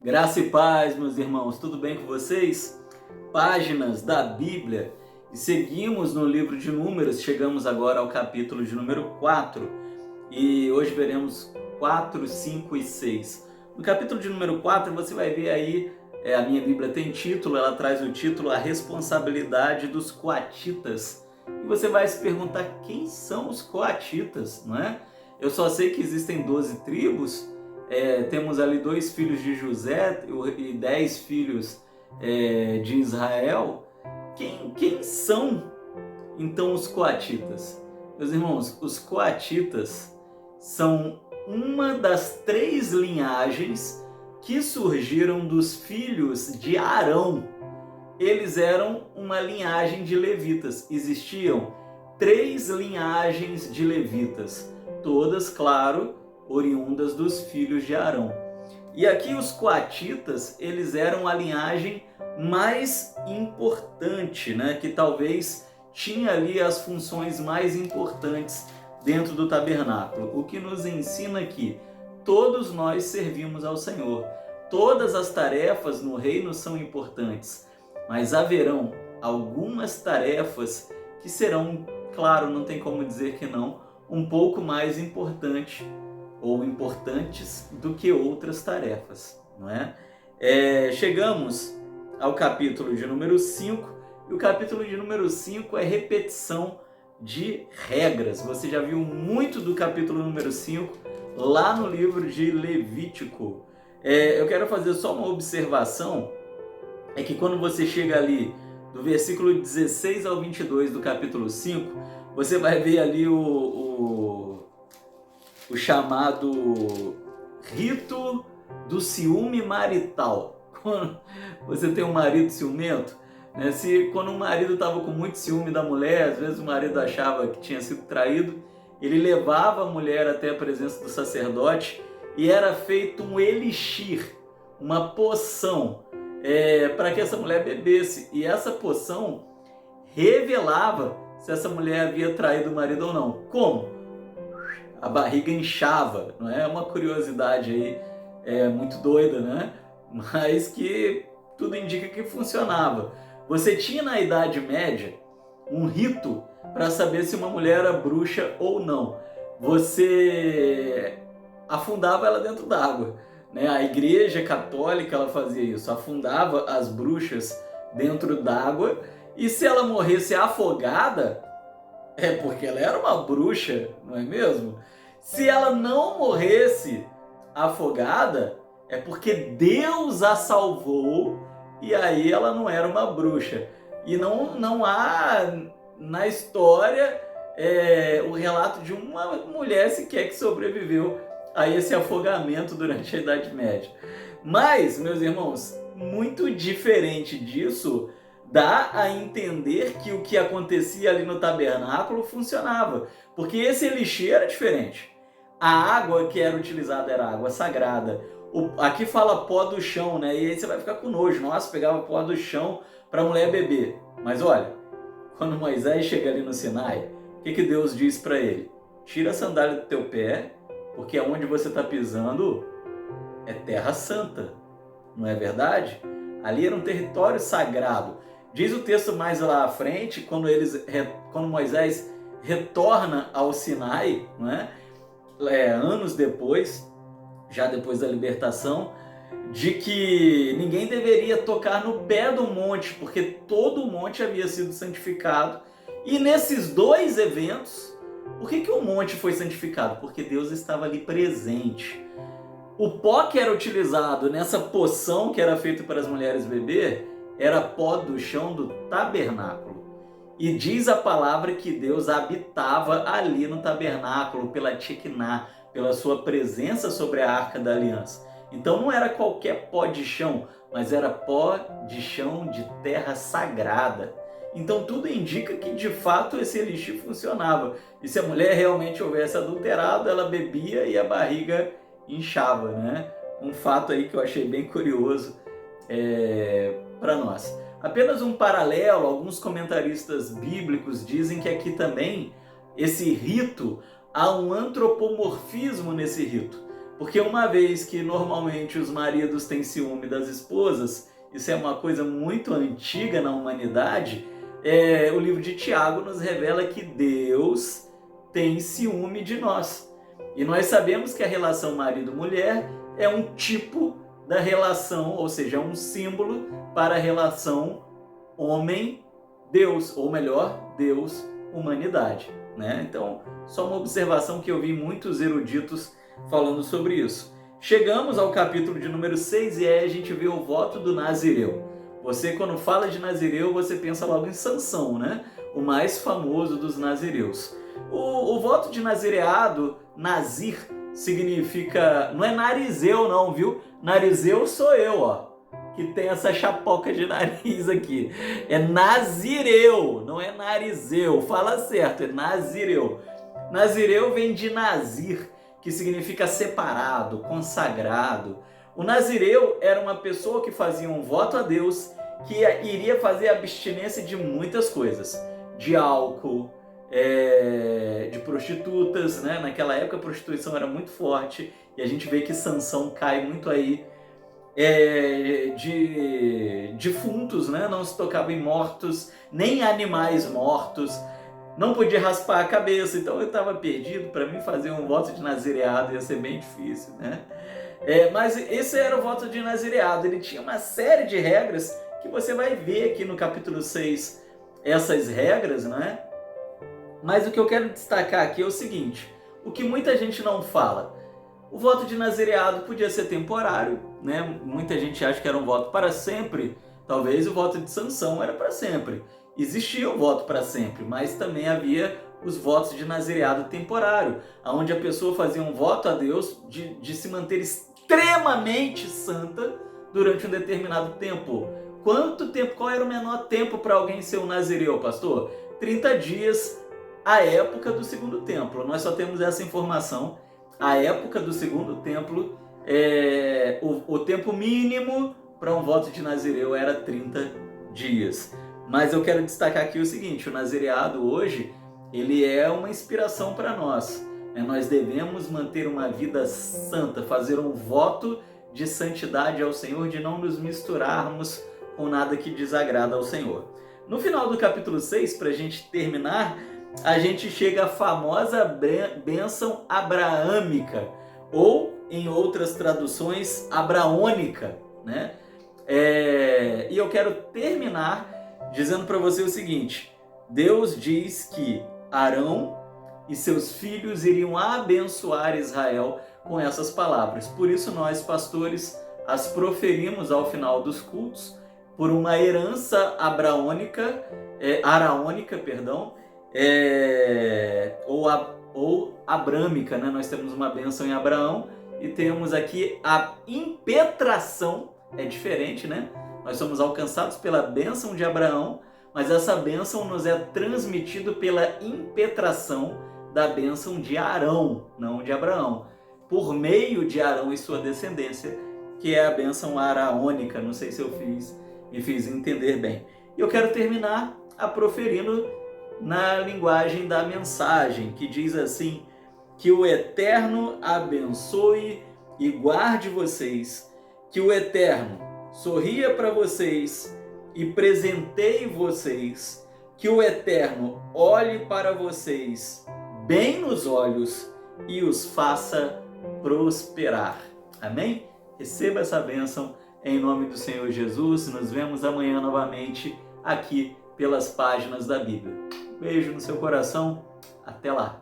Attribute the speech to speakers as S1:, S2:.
S1: Graça e paz, meus irmãos, tudo bem com vocês? Páginas da Bíblia e seguimos no livro de Números, chegamos agora ao capítulo de número 4 e hoje veremos 4, 5 e 6. No capítulo de número 4 você vai ver aí, a minha Bíblia tem título, ela traz o título A Responsabilidade dos Coatitas. E você vai se perguntar quem são os coatitas, não é? Eu só sei que existem 12 tribos. Temos ali 2 filhos de José e 10 filhos de Israel. Quem são então os coatitas? Meus irmãos, os coatitas são uma das 3 linhagens que surgiram dos filhos de Arão. Eles eram uma linhagem de levitas. Existiam 3 linhagens de levitas, todas, claro, oriundas dos filhos de Arão. E aqui os coatitas, eles eram a linhagem mais importante, né? Que talvez tinha ali as funções mais importantes dentro do tabernáculo. O que nos ensina que todos nós servimos ao Senhor. Todas as tarefas no reino são importantes, mas haverão algumas tarefas que serão, claro, não tem como dizer que não, um pouco mais importantes ou importantes do que outras tarefas, não é? Chegamos ao capítulo de número 5, e o capítulo de número 5 é repetição de regras. Você já viu muito do capítulo número 5 lá no livro de Levítico. Eu quero fazer só uma observação, é que quando você chega ali do versículo 16 ao 22 do capítulo 5, você vai ver ali o chamado rito do ciúme marital. Quando você tem um marido ciumento, né? Quando o marido estava com muito ciúme da mulher, às vezes o marido achava que tinha sido traído, ele levava a mulher até a presença do sacerdote e era feito um elixir, uma poção, para que essa mulher bebesse. E essa poção revelava se essa mulher havia traído o marido ou não. Como? A barriga inchava, não é? Uma curiosidade aí muito doida, né? Mas que tudo indica que funcionava. Você tinha na Idade Média um rito para saber se uma mulher era bruxa ou não. Você afundava ela dentro d'água, né? A Igreja Católica ela fazia isso, afundava as bruxas dentro d'água, e se ela morresse afogada, é porque ela era uma bruxa, não é mesmo? Se ela não morresse afogada, é porque Deus a salvou e aí ela não era uma bruxa. E não há na história o relato de uma mulher sequer que sobreviveu a esse afogamento durante a Idade Média. Mas, meus irmãos, muito diferente disso, dá a entender que o que acontecia ali no tabernáculo funcionava, porque esse elixir era diferente. A água que era utilizada era água sagrada. Aqui fala pó do chão, né? E aí você vai ficar com nojo. Nossa, pegava pó do chão para a mulher beber. Mas olha, quando Moisés chega ali no Sinai, o que Deus diz para ele? Tira a sandália do teu pé, porque onde você está pisando é terra santa. Não é verdade? Ali era um território sagrado. Diz o texto mais lá à frente, quando Moisés retorna ao Sinai, né? Anos depois, já depois da libertação, de que ninguém deveria tocar no pé do monte, porque todo o monte havia sido santificado. E nesses 2 eventos, por que o monte foi santificado? Porque Deus estava ali presente. O pó que era utilizado nessa poção que era feita para as mulheres beber era pó do chão do tabernáculo. E diz a palavra que Deus habitava ali no tabernáculo pela Shekinah, pela sua presença sobre a Arca da Aliança. Então não era qualquer pó de chão, mas era pó de chão de terra sagrada. Então tudo indica que de fato esse elixir funcionava. E se a mulher realmente houvesse adulterado, ela bebia e a barriga inchava, né? Um fato aí que eu achei bem curioso para nós. Apenas um paralelo, alguns comentaristas bíblicos dizem que aqui também esse rito, há um antropomorfismo nesse rito. Porque uma vez que normalmente os maridos têm ciúme das esposas, isso é uma coisa muito antiga na humanidade, o livro de Tiago nos revela que Deus tem ciúme de nós. E nós sabemos que a relação marido-mulher é um tipo da relação, ou seja, um símbolo para a relação homem-Deus, ou melhor, Deus-humanidade, né? Então, só uma observação que eu vi muitos eruditos falando sobre isso. Chegamos ao capítulo de número 6 e aí a gente vê o voto do Nazireu. Você, quando fala de Nazireu, você pensa logo em Sansão, né? O mais famoso dos nazireus. O voto de nazireado, Nazir, significa... Não é narizeu não, viu? Narizeu sou eu, ó, que tem essa chapoca de nariz aqui. É nazireu, não é narizeu. Fala certo, é nazireu. Nazireu vem de nazir, que significa separado, consagrado. O nazireu era uma pessoa que fazia um voto a Deus que iria fazer abstinência de muitas coisas. De álcool, de prostitutas, né? Naquela época a prostituição era muito forte e a gente vê que Sansão cai muito aí. De defuntos, né? Não se tocava em mortos, nem animais mortos. Não podia raspar a cabeça, então eu estava perdido. Para mim fazer um voto de nazireado ia ser bem difícil, né? Mas esse era o voto de nazireado. Ele tinha uma série de regras que você vai ver aqui no capítulo 6, essas regras, né? Mas o que eu quero destacar aqui é o seguinte, o que muita gente não fala. O voto de nazireado podia ser temporário, né? Muita gente acha que era um voto para sempre. Talvez o voto de Sansão era para sempre. Existia o voto para sempre, mas também havia os votos de nazireado temporário, onde a pessoa fazia um voto a Deus de se manter extremamente santa durante um determinado tempo. Quanto tempo? Qual era o menor tempo para alguém ser um nazireu, pastor? 30 dias, a época do segundo templo. Nós só temos essa informação. A época do segundo templo, o tempo mínimo para um voto de nazireu era 30 dias. Mas eu quero destacar aqui o seguinte, o nazireado hoje, ele é uma inspiração para nós. Nós devemos manter uma vida santa, fazer um voto de santidade ao Senhor, de não nos misturarmos com nada que desagrada ao Senhor. No final do capítulo 6, para a gente terminar, a gente chega à famosa bênção abraâmica, ou em outras traduções, abraônica, né? E eu quero terminar dizendo para você o seguinte, Deus diz que Arão e seus filhos iriam abençoar Israel com essas palavras. Por isso nós, pastores, as proferimos ao final dos cultos, por uma herança araônica, ou abrâmica, né? Nós temos uma bênção em Abraão e temos aqui a impetração, é diferente, né? Nós somos alcançados pela bênção de Abraão, mas essa bênção nos é transmitida pela impetração da bênção de Arão, não de Abraão, por meio de Arão e sua descendência, que é a bênção araônica. Não sei se eu me fiz entender bem. E eu quero terminar proferindo na linguagem da mensagem, que diz assim, que o Eterno abençoe e guarde vocês, que o Eterno sorria para vocês e presenteie vocês, que o Eterno olhe para vocês bem nos olhos e os faça prosperar. Amém? Receba essa bênção em nome do Senhor Jesus. Nos vemos amanhã novamente aqui pelas páginas da Bíblia. Beijo no seu coração. Até lá.